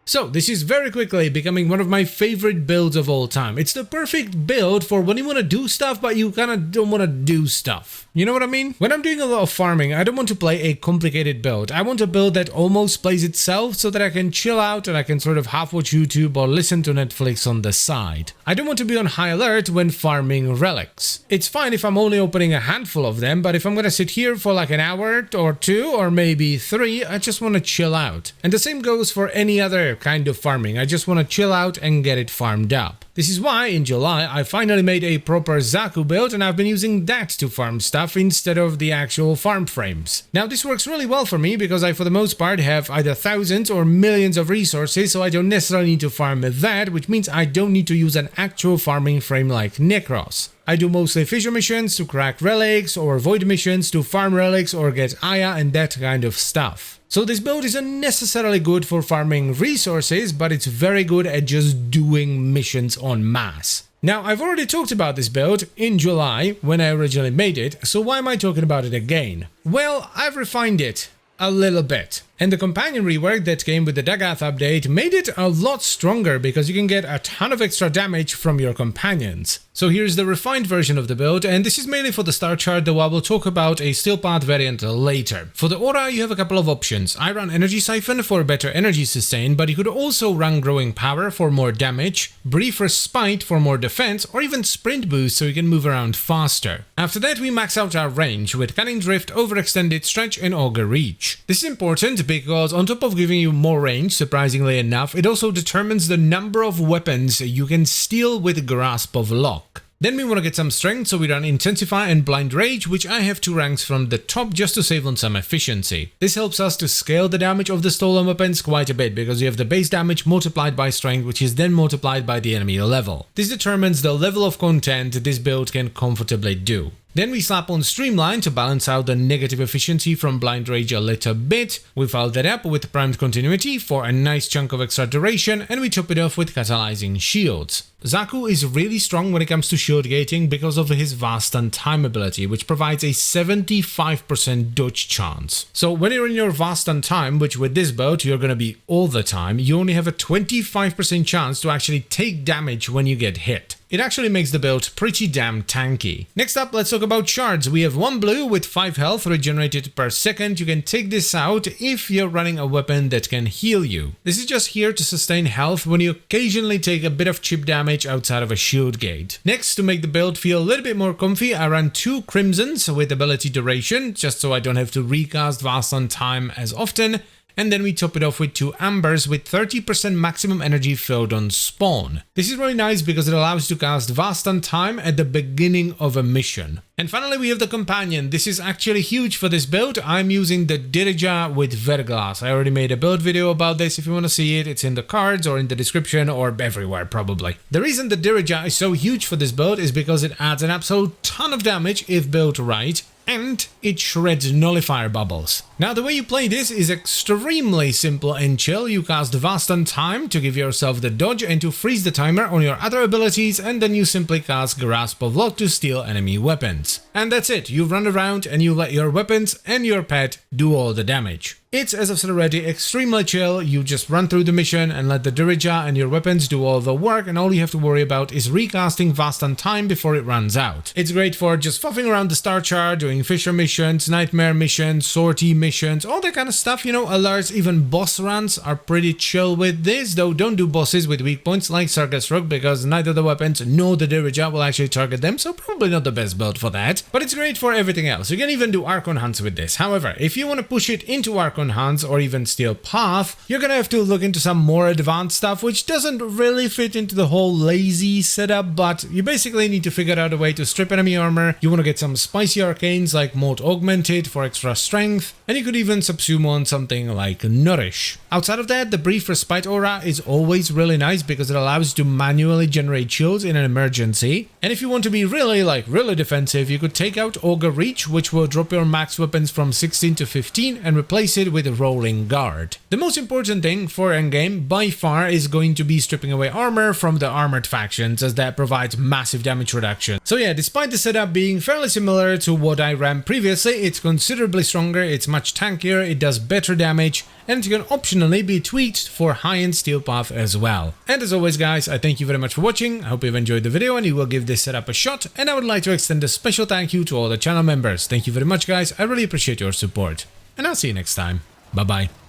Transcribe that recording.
So this is very quickly becoming one of my favorite builds of all time. It's the perfect build for when you want to do stuff but you kind of don't want to do stuff. You know what I mean? When I'm doing a lot of farming, I don't want to play a complicated build. I want a build that almost plays itself so that I can chill out and I can sort of half watch YouTube or listen to Netflix on the side. I don't want to be on high alert when farming relics. It's fine if I'm only opening a handful of them, but if I'm gonna sit here for like an hour or two or maybe 3, I just want to chill out. And the same goes for any other kind of farming. I just want to chill out and get it farmed up. This is why in July I finally made a proper Xaku build and I've been using that to farm stuff instead of the actual farm frames. Now this works really well for me because I for the most part have either thousands or millions of resources, so I don't necessarily need to farm that, which means I don't need to use an actual farming frame like Necros. I do mostly fissure missions to crack relics or void missions to farm relics or get Aya and that kind of stuff. So this build isn't necessarily good for farming resources, but it's very good at just doing missions en masse. Now, I've already talked about this build in July when I originally made it, so why am I talking about it again? Well, I've refined it a little bit. And the companion rework that came with the Dagath update made it a lot stronger because you can get a ton of extra damage from your companions. So here's the refined version of the build, and this is mainly for the star chart, though I will talk about a steel path variant later. For the aura you have a couple of options. I run Energy Siphon for better energy sustain, but you could also run Growing Power for more damage, Brief Respite for more defense, or even Sprint Boost so you can move around faster. After that we max out our range with Cunning Drift, Overextended Stretch and Auger Reach. This is important because on top of giving you more range, surprisingly enough, it also determines the number of weapons you can steal with Grasp of Lock. Then we want to get some strength, so we run Intensify and Blind Rage, which I have 2 ranks from the top just to save on some efficiency. This helps us to scale the damage of the stolen weapons quite a bit, because you have the base damage multiplied by strength, which is then multiplied by the enemy level. This determines the level of content this build can comfortably do. Then we slap on Streamline to balance out the negative efficiency from Blind Rage a little bit. We follow that up with Primed Continuity for a nice chunk of extra duration, and we top it off with Catalyzing Shields. Xaku is really strong when it comes to shield gating because of his Vast and Time ability, which provides a 75% dodge chance. So when you're in your Vast and Time, which with this build you're gonna be all the time, you only have a 25% chance to actually take damage when you get hit. It actually makes the build pretty damn tanky. Next up, let's talk about shards. We have 1 blue with 5 health regenerated per second. You can take this out if you're running a weapon that can heal you. This is just here to sustain health when you occasionally take a bit of chip damage outside of a shield gate. Next, to make the build feel a little bit more comfy, I run 2 crimsons with ability duration, just so I don't have to recast Vast on Time as often. And then we top it off with 2 ambers with 30% maximum energy filled on spawn. This is really nice because it allows you to cast Vast on Time at the beginning of a mission. And finally we have the companion. This is actually huge for this build. I'm using the Dirija with Verglas. I already made a build video about this. If you want to see it, it's in the cards or in the description or everywhere probably. The reason the Dirija is so huge for this build is because it adds an absolute ton of damage if built right, and it shreds nullifier bubbles. Now the way you play this is extremely simple and chill. You cast Vast on Time to give yourself the dodge and to freeze the timer on your other abilities, and then you simply cast Grasp of Lock to steal enemy weapons. And that's it, you run around and you let your weapons and your pet do all the damage. It's, as I've said already, extremely chill. You just run through the mission and let the Dirija and your weapons do all the work, and all you have to worry about is recasting Vast on Time before it runs out. It's great for just fluffing around the star chart, doing Fissure missions, Nightmare missions, Sortie missions, all that kind of stuff, you know, alerts, even boss runs are pretty chill with this, though don't do bosses with weak points like Sargas Rook because neither the weapons nor the Dirija will actually target them, so probably not the best build for that. But it's great for everything else. You can even do Archon hunts with this. However, if you want to push it into Archon hunts or even Steel Path, you're gonna have to look into some more advanced stuff, which doesn't really fit into the whole lazy setup, but you basically need to figure out a way to strip enemy armor. You want to get some spicy arcanes like Mold Augmented for extra strength, and you could even subsume on something like Nourish. Outside of that, the Brief Respite aura is always really nice because it allows you to manually generate shields in an emergency. And if you want to be really defensive, you could take out Auger Reach, which will drop your max weapons from 16 to 15 and replace it with a Rolling Guard. The most important thing for endgame by far is going to be stripping away armor from the armored factions, as that provides massive damage reduction. So yeah, despite the setup being fairly similar to what I ran previously, it's considerably stronger, it's much tankier, it does better damage, and it can optionally be tweaked for high-end steel path as well. And as always guys, I thank you very much for watching. I hope you've enjoyed the video and you will give this setup a shot, and I would like to extend a special thank you to all the channel members. Thank you very much guys, I really appreciate your support. And I'll see you next time. Bye bye.